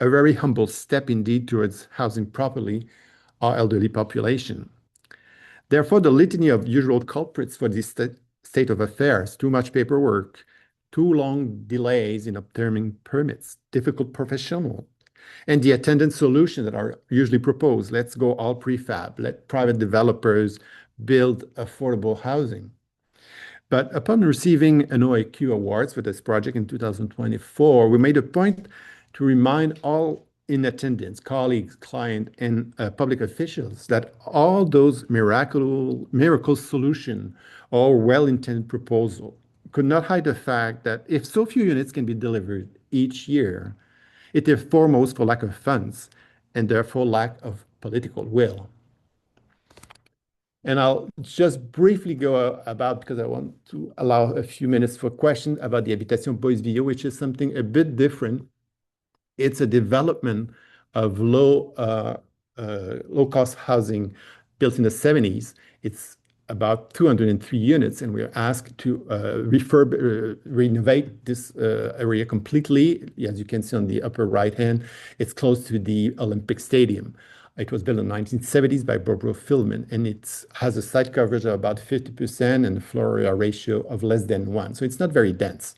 A very humble step indeed towards housing properly our elderly population. Therefore, the litany of usual culprits for this state of affairs, too much paperwork, too long delays in obtaining permits, difficult professional, and the attendant solutions that are usually proposed. Let's go all prefab, let private developers build affordable housing. But upon receiving an OAQ awards for this project in 2024, we made a point to remind all in attendance, colleagues, clients, and public officials that all those miracle solutions or well-intended proposal could not hide the fact that if so few units can be delivered each year, it is foremost for lack of funds and therefore lack of political will. And I'll just briefly go about, because I want to allow a few minutes for questions about the Habitation Bois-Villot, which is something a bit different. It's a development of low-cost housing built in the 70s. It's about 203 units, and we're asked to renovate this area completely. As you can see on the upper right hand, it's close to the Olympic Stadium. It was built in the 1970s by Barbara Filman, and it has a site coverage of about 50% and a floor area ratio of less than 1. So it's not very dense.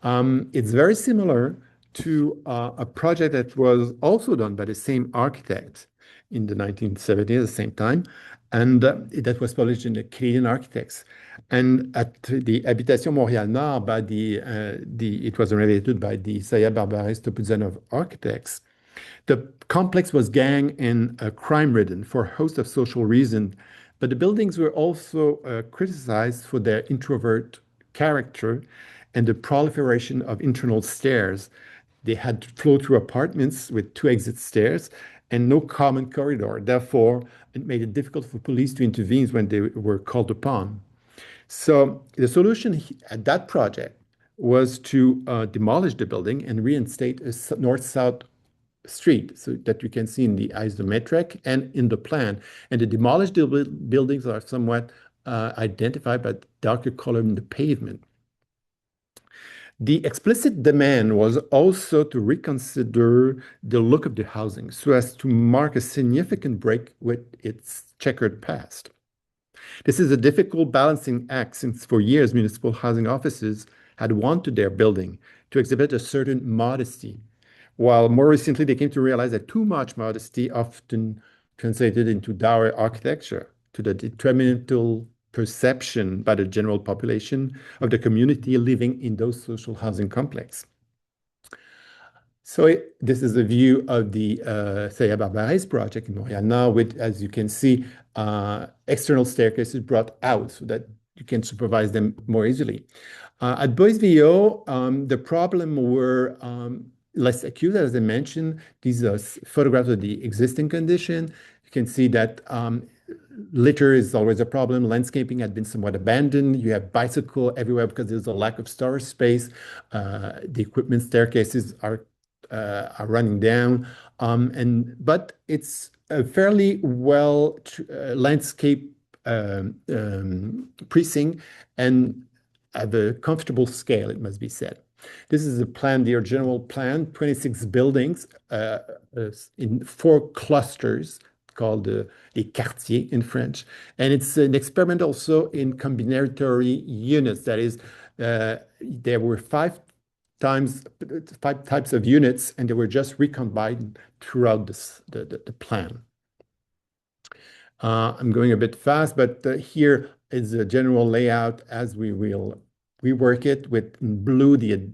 It's very similar to a project that was also done by the same architect in the 1970s at the same time, and that was published in the Canadian Architects. And at the Habitation Montréal Nord, it was renovated by the Saya Barbares Topuzanov Architects. The complex was gang and crime-ridden for a host of social reasons, but the buildings were also criticized for their introvert character and the proliferation of internal stairs. They had to flow through apartments with 2 exit stairs and no common corridor. Therefore, it made it difficult for police to intervene when they were called upon. So the solution at that project was to demolish the building and reinstate a north-south street, so that you can see in the isometric and in the plan. And the demolished buildings are somewhat identified by darker color in the pavement. The explicit demand was also to reconsider the look of the housing so as to mark a significant break with its checkered past. This is a difficult balancing act since for years municipal housing offices had wanted their building to exhibit a certain modesty, while more recently they came to realize that too much modesty often translated into dour architecture to the detrimental perception by the general population of the community living in those social housing complexes. So this is a view of the Saya Barbares project in Montréal now with, as you can see, external staircases brought out so that you can supervise them more easily. At Bois-Villot, the problem were less acute, as I mentioned. These are photographs of the existing condition. You can see that litter is always a problem. Landscaping had been somewhat abandoned. You have bicycle everywhere because there's a lack of storage space. The equipment staircases are running down. But it's a fairly well landscape precinct and at a comfortable scale, it must be said. This is the plan, the general plan, 26 buildings in 4 clusters called les quartiers in French. And it's an experiment also in combinatory units, that is, there were five types of units, and they were just recombined throughout the plan. I'm going a bit fast, but here is a general layout as we will rework it. With in blue, the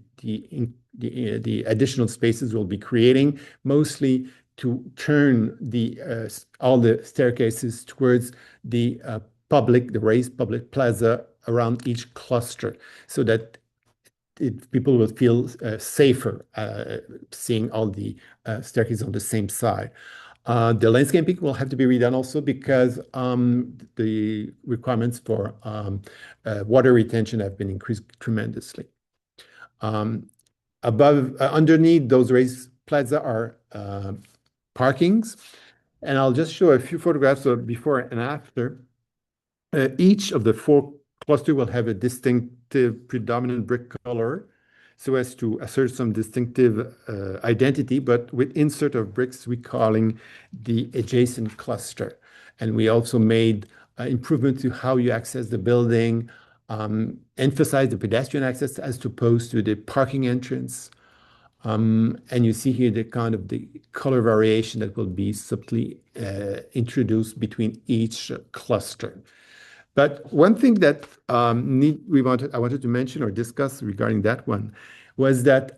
additional spaces we'll be creating, mostly to turn all the staircases towards the raised public plaza around each cluster, so that people will feel safer seeing all the staircases on the same side. The landscaping will have to be redone also because the requirements for water retention have been increased tremendously. Underneath those raised plaza are parkings, and I'll just show a few photographs of before and after. Each of the four clusters will have a distinctive predominant brick color, so as to assert some distinctive identity, but with insert of bricks recalling the adjacent cluster. And we also made improvement to how you access the building, emphasize the pedestrian access as opposed to the parking entrance. And you see here the kind of the color variation that will be subtly introduced between each cluster. But one thing that I wanted to mention or discuss regarding that one was that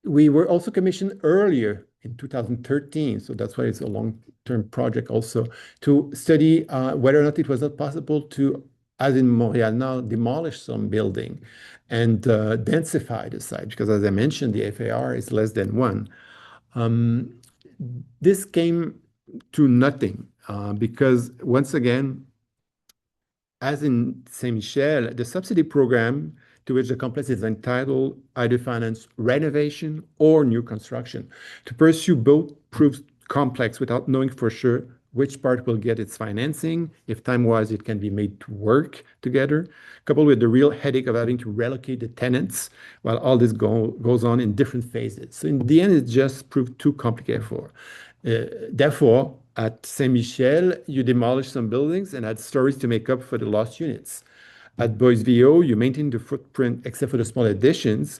we were also commissioned earlier in 2013, so that's why it's a long-term project also, to study whether or not it was not possible to, as in Montreal now, demolish some building and densify the site, because as I mentioned, the FAR is less than 1. This came to nothing. Because once again, as in Saint-Michel, the subsidy program to which the complex is entitled either finance renovation or new construction. To pursue both proves complex without knowing for sure which part will get its financing, if time-wise it can be made to work together, coupled with the real headache of having to relocate the tenants while all this goes on in different phases. So in the end, it just proved too complicated for. Therefore, at Saint-Michel, you demolished some buildings and had stories to make up for the lost units. At Bois VO, you maintained the footprint except for the small additions,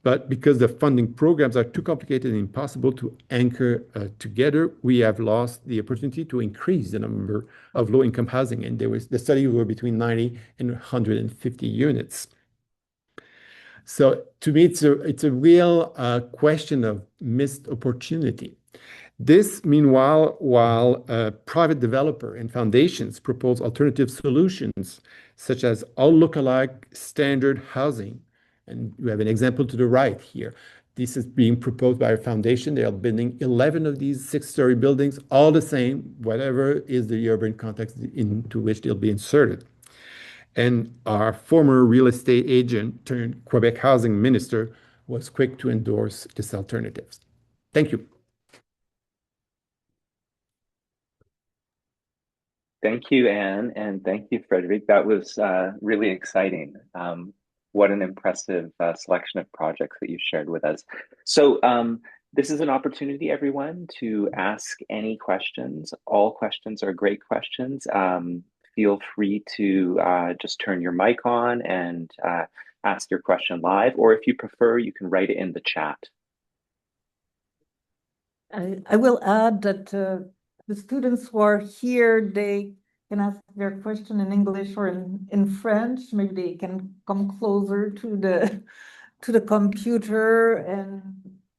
but because the funding programs are too complicated and impossible to anchor together, we have lost the opportunity to increase the number of low-income housing. And the study were between 90 and 150 units. So to me, it's a real question of missed opportunity. This, meanwhile, while private developer and foundations propose alternative solutions, such as all lookalike standard housing. And you have an example to the right here. This is being proposed by a foundation. They are building 11 of these 6-story buildings, all the same, whatever is the urban context into which they'll be inserted. And our former real estate agent turned Quebec housing minister was quick to endorse this alternative. Thank you. Thank you, Anne, and thank you, Frédéric. That was really exciting. What an impressive selection of projects that you shared with us. So this is an opportunity, everyone, to ask any questions. All questions are great questions. Feel free to just turn your mic on and ask your question live, or if you prefer, you can write it in the chat. I will add that the students who are here, they can ask their question in English or in French. Maybe they can come closer to the computer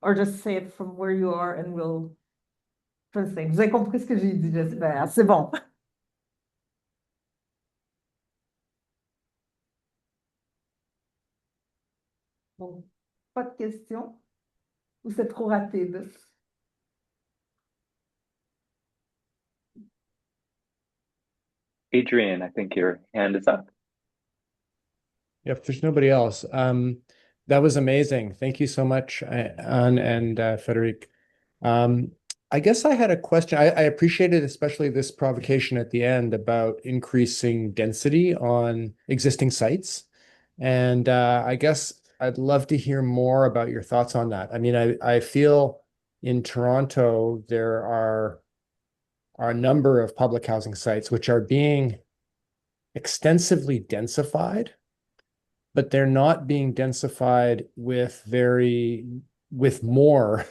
or just say it from where you are and we'll translate. Vous avez compris ce que j'ai dit, j'espère. C'est bon. Bon, pas de questions? Ou c'est trop rapide? Adrian, I think your hand is up. If there's nobody else, that was amazing. Thank you so much, Anne and Frédéric. I guess I had a question. I appreciated especially this provocation at the end about increasing density on existing sites. And I guess I'd love to hear more about your thoughts on that. I mean, I feel in Toronto, there are a number of public housing sites which are being extensively densified but they're not being densified with more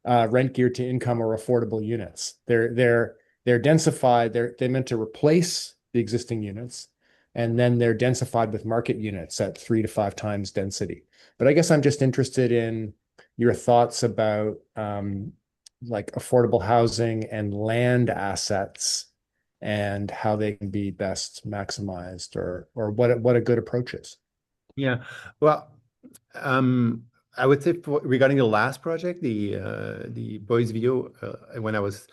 rent geared to income or affordable units. They're densified. They're meant to replace the existing units, and then they're densified with market units at 3 to 5 times density. But I guess I'm just interested in your thoughts about like affordable housing and land assets and how they can be best maximized, or what a good approach is. Yeah. Well, I would say regarding the last project, the Boys Video, when I was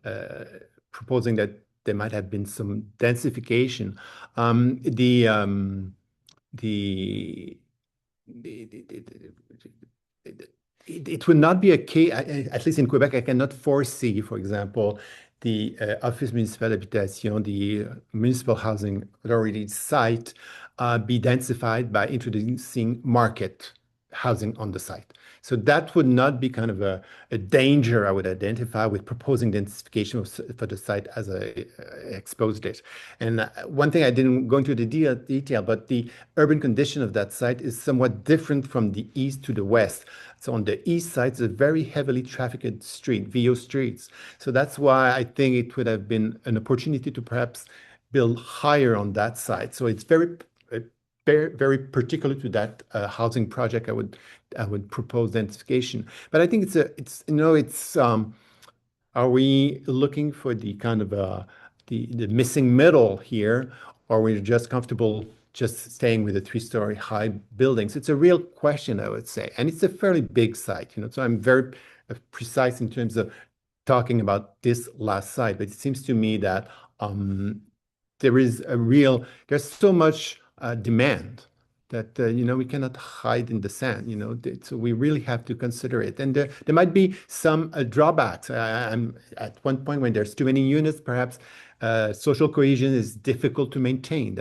uh, proposing that there might have been some densification, um, the um, the it would not be a case, at least in Quebec, I cannot foresee, for example, the Office Municipal Habitation, the municipal housing authority site, be densified by introducing market housing on the site. So that would not be kind of a danger I would identify with proposing densification for the site as I exposed it. And one thing I didn't go into the detail, but the urban condition of that site is somewhat different from the east to the west. So on the east side, it's a very heavily trafficked street, VO streets. So that's why I think it would have been an opportunity to perhaps build higher on that side. So it's very particular to that housing project. I would propose densification, but I think are we looking for the kind of the missing middle here, or we're just comfortable just staying with the 3-story high buildings? It's a real question, I would say, and it's a fairly big site, So I'm very precise in terms of talking about this last site, but it seems to me that there's so much demand that we cannot hide in the sand. So we really have to consider it, and there might be some drawbacks. I'm at one point when there's too many units, perhaps social cohesion is difficult to maintain.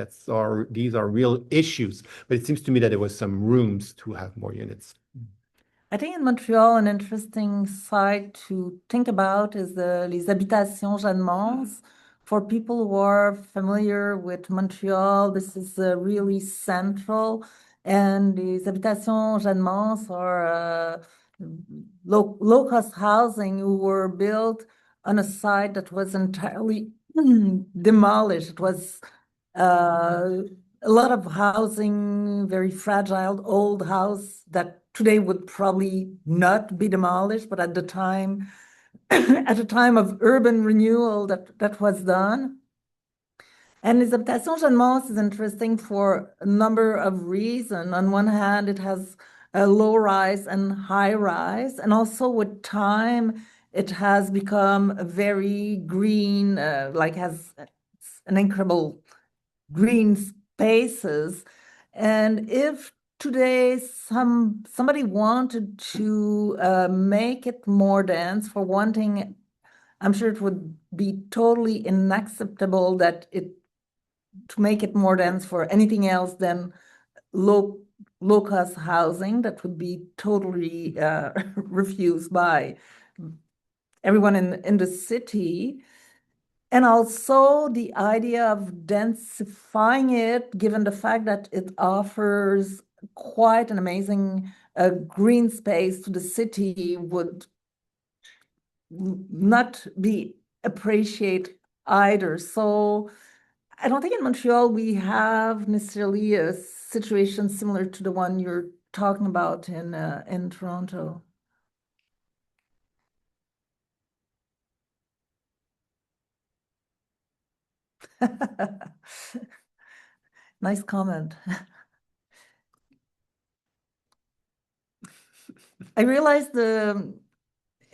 These are real issues, but it seems to me that there was some rooms to have more units. I think in Montreal, an interesting site to think about is les habitations Jeanne-Mance. For people who are familiar with Montreal, this is really central. And les habitations Jeanne-Mance are low-cost housing who were built on a site that was entirely demolished. It was a lot of housing, very fragile, old house that today would probably not be demolished, but at the time, at the time of urban renewal, that was done. And les habitations Jeanne-Mance is interesting for a number of reasons. On one hand, it has a low rise and high rise, and also with time, it has become a very green, has an incredible green spaces. And if today somebody wanted to make it more dense, for one thing, I'm sure it would be totally unacceptable to make it more dense for anything else than low-cost housing. That would be totally refused by everyone in the city. And also the idea of densifying it, given the fact that it offers quite an amazing green space to the city, would not be appreciated either. So I don't think in Montreal we have necessarily a situation similar to the one you're talking about in Toronto. Nice comment. I realized in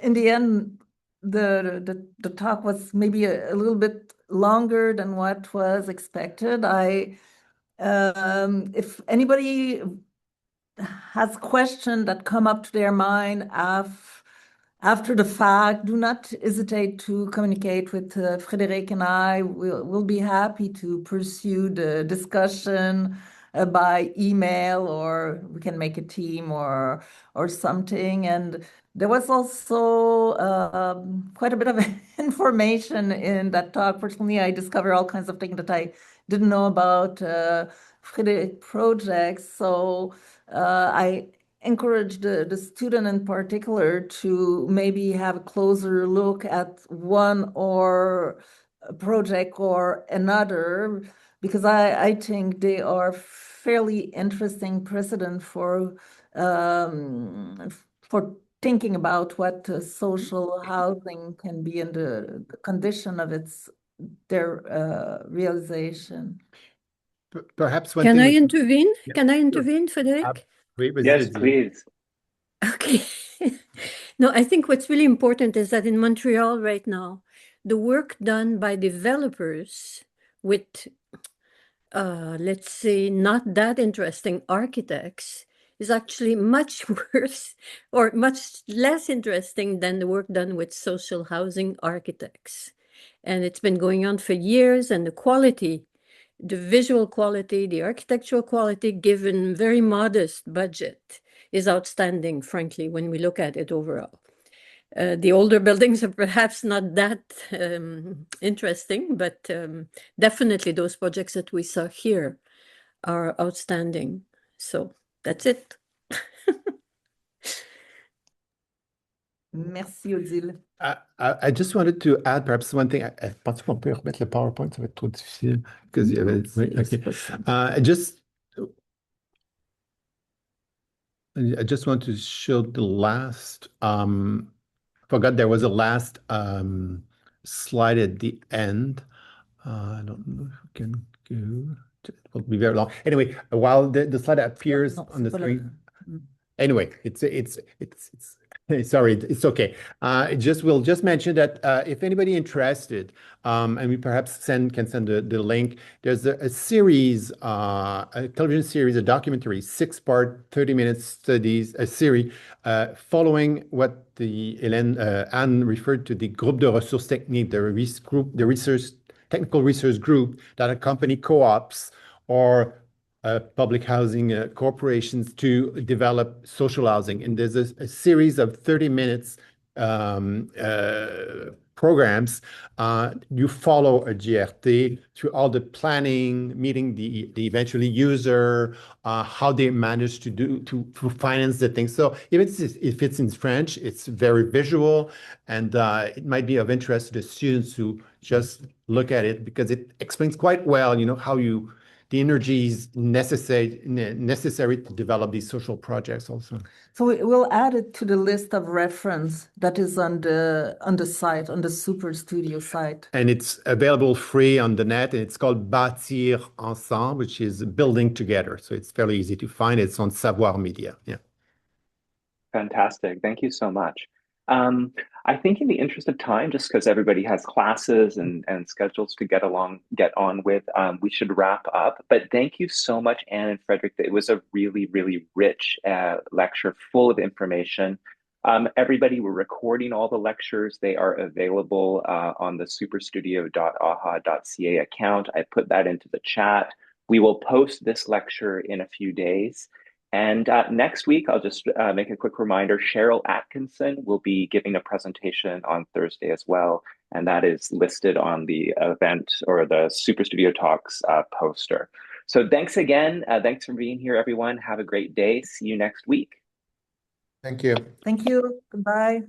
the end the talk was maybe a little bit longer than what was expected. If anybody has questions that come up to their mind after the fact, do not hesitate to communicate with Frédéric and I. We'll be happy to pursue the discussion by email, or we can make a team or something. And there was also quite a bit of information in that talk. Personally, I discovered all kinds of things that I didn't know about Frédéric projects. So I encourage the student in particular to maybe have a closer look at one or a project or another, because I think they are fairly interesting precedent for thinking about what social housing can be and the condition of their realization. Perhaps one Can thing I we intervene? Yeah, Can I sure. intervene, Frédéric? Oui, vas-y, Yes, vas-y. please. Okay. No, I think what's really important is that in Montreal right now, the work done by developers with, let's say, not that interesting architects is actually much worse or much less interesting than the work done with social housing architects. And it's been going on for years, and the quality, the visual quality, the architectural quality, given very modest budget, is outstanding, frankly, when we look at it overall. The older buildings are perhaps not that interesting, but definitely those projects that we saw here are outstanding. So that's it. Merci, Odile. I just wanted to add perhaps one thing. Je pense qu'on peut remettre le PowerPoint, ça va être trop difficile. Because il y avait, oui, okay. I just want to show the last, forgot there was a last slide at the end. I don't know if we can go. It will be very long. Anyway, while the slide appears on the screen. Anyway, it's sorry, it's okay. We'll just mention that if anybody interested, and we perhaps can send the link. There's a series, a television series, a documentary, 6-part, 30-minute studies, a series following what Anne referred to, the Groupe de Ressources Techniques, the technical research group that accompany co-ops or public housing corporations to develop social housing. And there's a series of 30 minutes programs. You follow a GRT through all the planning, meeting the eventually user, how they manage to finance the thing. So if it's in French, it's very visual, and it might be of interest to the students who just look at it, because it explains quite well, how the energies necessary to develop these social projects also. So we'll add it to the list of reference that is on the site, on the Superstudio site. And it's available free on the net, and it's called Bâtir Ensemble, which is building together. So it's fairly easy to find. It's on Savoir Media. Yeah. Fantastic. Thank you so much. I think in the interest of time, just because everybody has classes and schedules to get on with, we should wrap up. But thank you so much, Anne and Frédéric. It was a really, really rich lecture full of information. Everybody, we're recording all the lectures. They are available on the superstudio.aha.ca account. I put that into the chat. We will post this lecture in a few days. And next week, I'll just make a quick reminder, Cheryl Atkinson will be giving a presentation on Thursday as well. And that is listed on the event or the Superstudio Talks poster. So thanks again. Thanks for being here, everyone. Have a great day. See you next week. Thank you. Thank you. Goodbye.